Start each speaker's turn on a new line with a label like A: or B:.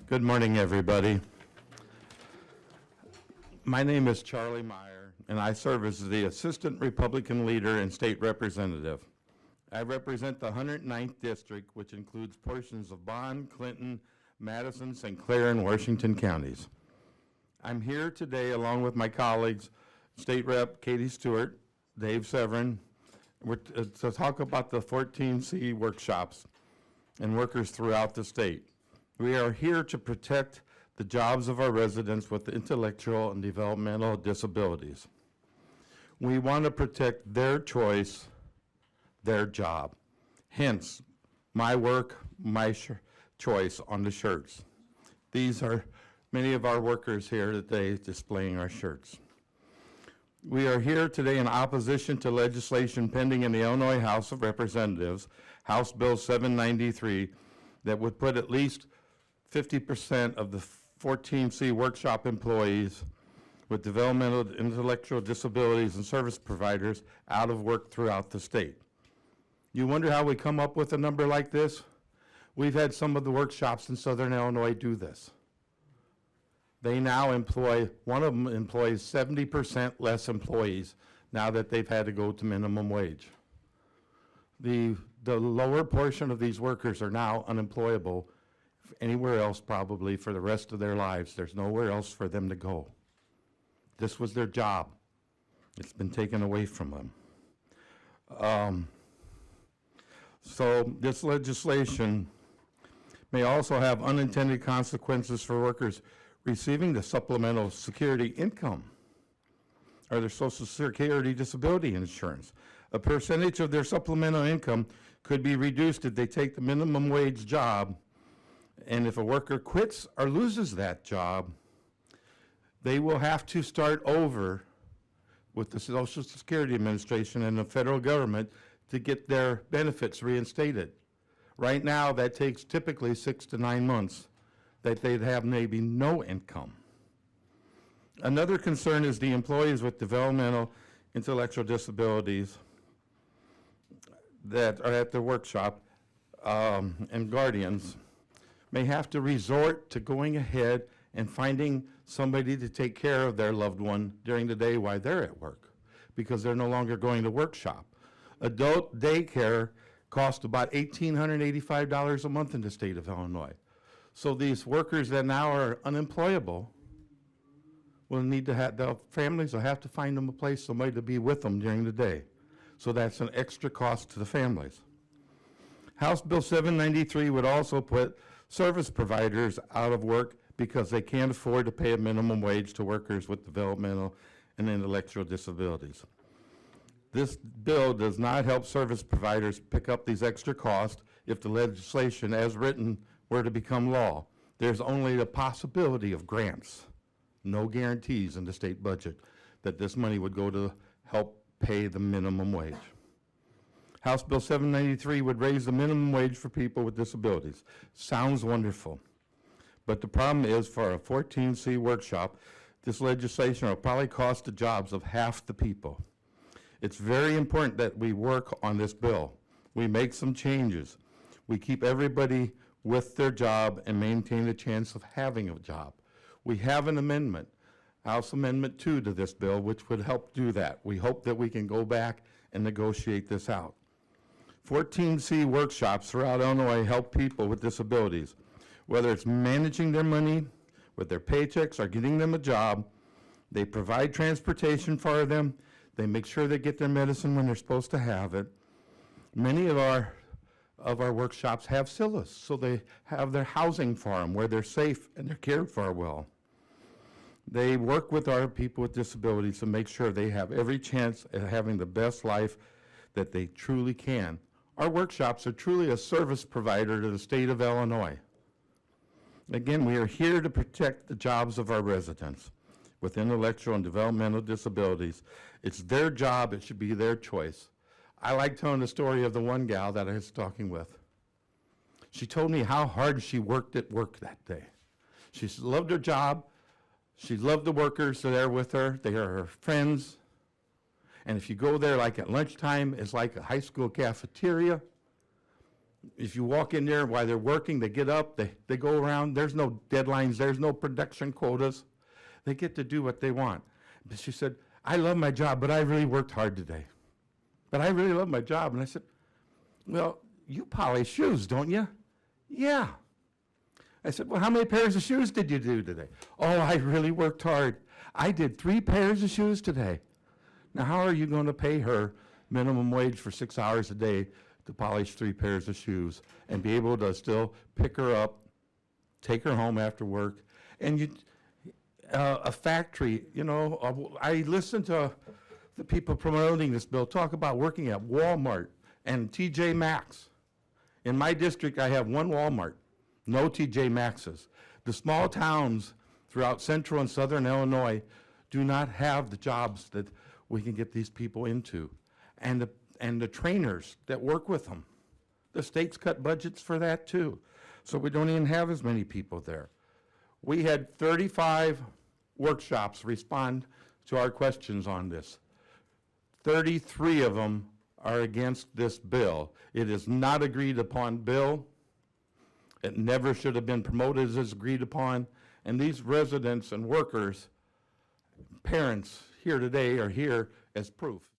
A: Good morning, everybody. My name is Charlie Meier, and I serve as the Assistant Republican Leader and State Representative. I represent the 109th District, which includes portions of Bond, Clinton, Madison, St. Clair, and Washington counties. I'm here today along with my colleagues, State Rep. Katie Stewart, Dave Severin, to talk about the 14C workshops and workers throughout the state. We are here to protect the jobs of our residents with intellectual and developmental disabilities. We want to protect their choice, their job. Hence, my work, my choice on the shirts. These are many of our workers here today displaying our shirts. We are here today in opposition to legislation pending in the Illinois House of Representatives, House Bill 793, that would put at least 50% of the 14C workshop employees with developmental intellectual disabilities and service providers out of work throughout the state. You wonder how we come up with a number like this? We've had some of the workshops in Southern Illinois do this. They now employ, one of them employs 70% less employees now that they've had to go to minimum wage. The lower portion of these workers are now unemployable anywhere else probably for the rest of their lives. There's nowhere else for them to go. This was their job. It's been taken away from them. So this legislation may also have unintended consequences for workers receiving the supplemental security income or their Social Security disability insurance. A percentage of their supplemental income could be reduced if they take the minimum wage job, and if a worker quits or loses that job, they will have to start over with the Social Security Administration and the federal government to get their benefits reinstated. Right now, that takes typically 6 to 9 months that they'd have maybe no income. Another concern is the employees with developmental intellectual disabilities that are at the workshop and guardians may have to resort to going ahead and finding somebody to take care of their loved one during the day while they're at work because they're no longer going to workshop. Adult daycare costs about $1,885 a month in the state of Illinois. So these workers that now are unemployable will need to have, the families will have to find them a place, somebody to be with them during the day. So that's an extra cost to the families. House Bill 793 would also put service providers out of work because they can't afford to pay a minimum wage to workers with developmental and intellectual disabilities. This bill does not help service providers pick up these extra costs if the legislation as written were to become law. There's only the possibility of grants, no guarantees in the state budget that this money would go to help pay the minimum wage. House Bill 793 would raise the minimum wage for people with disabilities. Sounds wonderful. But the problem is for a 14C workshop, this legislation will probably cost the jobs of half the people. It's very important that we work on this bill. We make some changes. We keep everybody with their job and maintain the chance of having a job. We have an amendment, House Amendment 2 to this bill, which would help do that. We hope that we can go back and negotiate this out. 14C workshops throughout Illinois help people with disabilities, whether it's managing their money with their paychecks or getting them a job. They provide transportation for them. They make sure they get their medicine when they're supposed to have it. Many of our workshops have SILAs, so they have their housing for them where they're safe and they're cared for well. They work with our people with disabilities to make sure they have every chance at having the best life that they truly can. Our workshops are truly a service provider to the state of Illinois. Again, we are here to protect the jobs of our residents with intellectual and developmental disabilities. It's their job, it should be their choice. I like telling the story of the one gal that I was talking with. She told me how hard she worked at work that day. She loved her job. She loved the workers that are there with her. They are her friends. And if you go there like at lunchtime, it's like a high school cafeteria. If you walk in there while they're working, they get up, they go around, there's no deadlines, there's no production quotas. They get to do what they want. But she said, I love my job, but I really worked hard today. But I really love my job. And I said, well, you polish shoes, don't you? Yeah. I said, well, how many pairs of shoes did you do today? Oh, I really worked hard. I did 3 pairs of shoes today. Now, how are you going to pay her minimum wage for 6 hours a day to polish 3 pairs of shoes and be able to still pick her up, take her home after work? And a factory, I listened to the people promoting this bill talk about working at Walmart and TJ Maxx. In my district, I have 1 Walmart, no TJ Maxxes. The small towns throughout central and southern Illinois do not have the jobs that we can get these people into. And the trainers that work with them. The state's cut budgets for that too. So we don't even have as many people there. We had 35 workshops respond to our questions on this. 33 of them are against this bill. It is not agreed upon bill. It never should have been promoted as agreed upon. And these residents and workers, parents here today are here as proof.